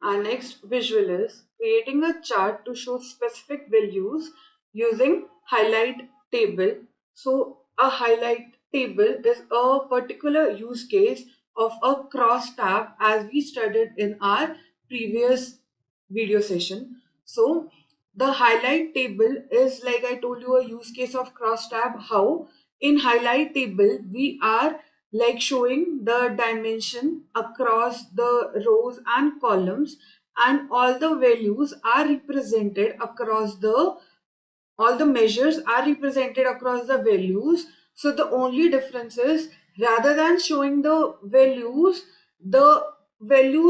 Our next visual is creating a chart to show specific values using highlight table. So a highlight table is a particular use case of a cross tab as we studied in our previous video session. So the highlight table is, like I told you, a use case of cross tab. How in highlight table we are like showing the dimension across the rows and columns, and all the values are represented across the all the measures are represented across the values. So the only difference is, rather than showing the values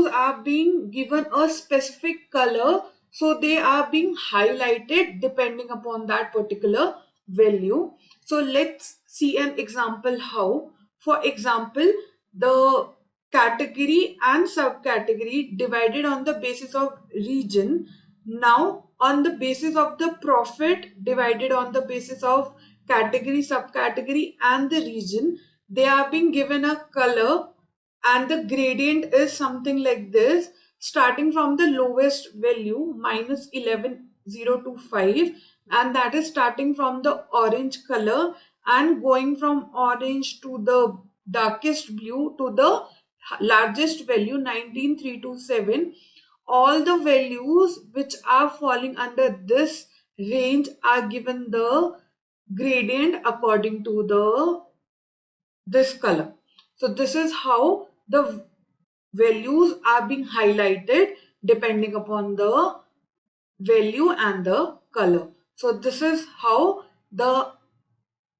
are being given a specific color, so they are being highlighted depending upon that particular value. So let's see an example how. For example, the category and subcategory divided on the basis of region. Now on the basis of the profit divided on the basis of category, subcategory and the region, they are being given a color, and the gradient is something like this, starting from the lowest value minus 11,025, and that is starting from the orange color and going from orange to the darkest blue to the largest value 19,327. All the values which are falling under this range are given the gradient according to the this color. So this is how the values are being highlighted depending upon the value and the color. So this is how the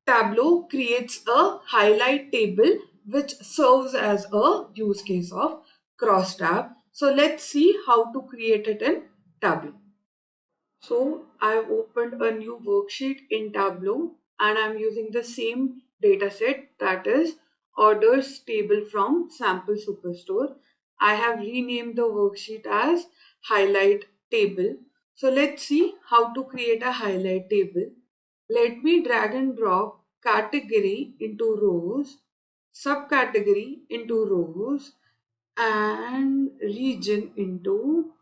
Tableau creates a highlight table which serves as a use case of crosstab. So let's see how to create it in Tableau. So I've opened a new worksheet in Tableau and I'm using the same dataset, that is orders table from Sample Superstore. I have renamed the worksheet as highlight table. So let's see how to create a highlight table. Let me drag and drop category into rows, subcategory into rows, and region into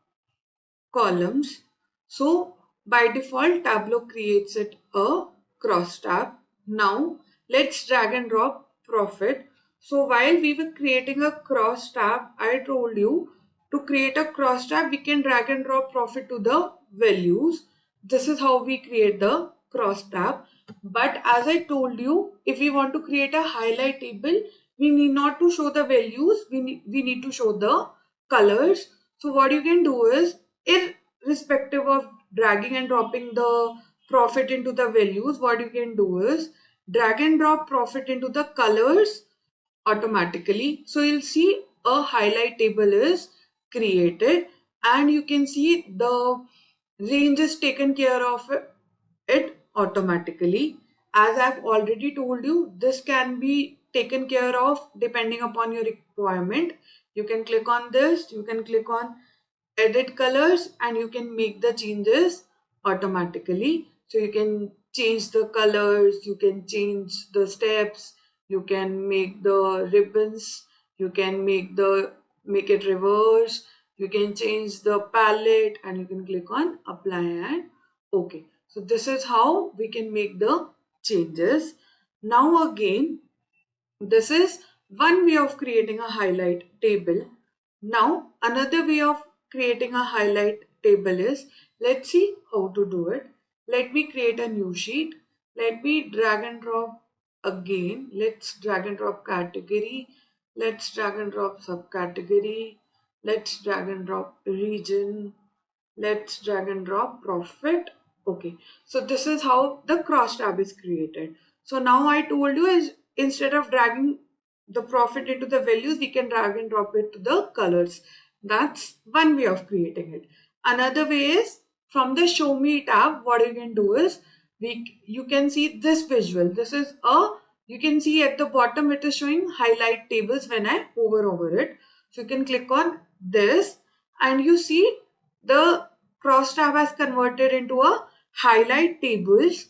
columns. So by default, Tableau creates it a cross tab. Now let's drag and drop profit. So while we were creating a cross tab, I told you to create a cross tab, we can drag and drop profit to the values. This is how we create the cross tab. But as I told you, if we want to create a highlight table, we need not to show the values, we need to show the colors. So what you can do is, irrespective of dragging and dropping the profit into the values, what you can do is drag and drop profit into the colors automatically. So you'll see a highlight table is created, and you can see the range is taken care of it automatically. As I've already told you, this can be taken care of depending upon your requirement. You can click on this, you can click on edit colors, and you can make the changes automatically. So you can change the colors, you can change the steps, you can make the ribbons, you can make it reverse, you can change the palette, and you can click on apply and okay. So this is how we can make the changes. Now again, this is one way of creating a highlight table. Now another way of creating a highlight table is, let's see how to do it. Let me create a new sheet. Let me drag and drop again. Let's drag and drop category. Let's drag and drop subcategory. Let's drag and drop region. Let's drag and drop profit. Okay, so this is how the cross tab is created. So now I told you is, instead of dragging the profit into the values, we can drag and drop it to the colors. That's one way of creating it. Another way is, from the show me tab, what you can do is, you can see this visual. This is a, you can see at the bottom it is showing highlight tables when I hover over it. So you can click on this and you see the cross tab has converted into a highlight tables,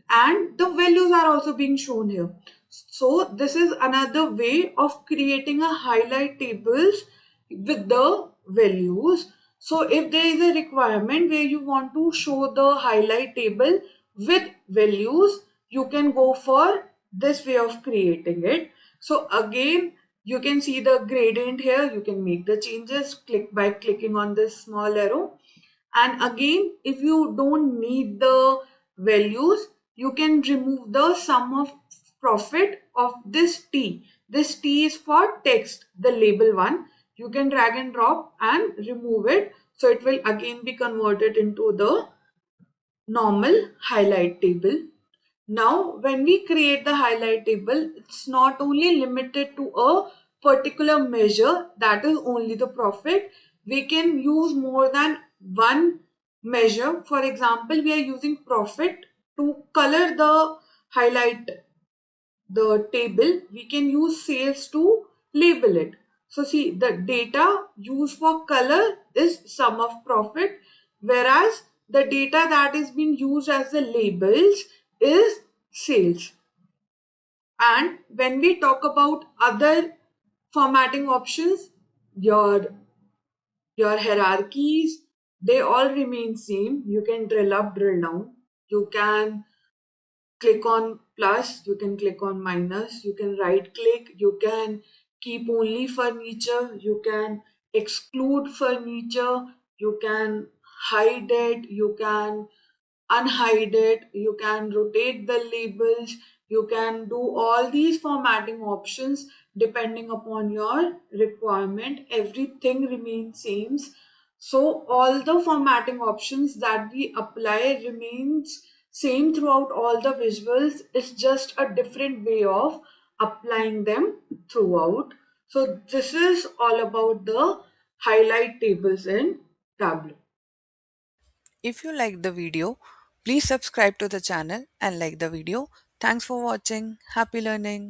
and the values are also being shown here. So this is another way of creating a highlight tables with the values. So if there is a requirement where you want to show the highlight table with values, you can go for this way of creating it. So again, you can see the gradient here. You can make the changes click by clicking on this small arrow. And again, if you don't need the values, you can remove the sum of profit of this T. This T is for text, the label one. You can drag and drop and remove it. So it will again be converted into the normal highlight table. Now, when we create the highlight table, it's not only limited to a particular measure, that is only the profit. We can use more than one measure. For example, we are using profit to color the highlight the table. We can use sales to label it. So see, the data used for color is sum of profit, whereas the data that is being used as the labels is sales. And when we talk about other formatting options, your your hierarchies, they all remain same. You can drill up, drill down. You can click on plus, you can click on minus, you can right click, you can keep only furniture, you can exclude furniture, you can hide it, you can unhide it, you can rotate the labels, you can do all these formatting options depending upon your requirement. Everything remains same. So all the formatting options that we apply remains same throughout all the visuals. It's just a different way of applying them throughout. So this is all about the highlight tables in Tableau. If you liked the video, please subscribe to the channel and like the video. Thanks for watching. Happy learning.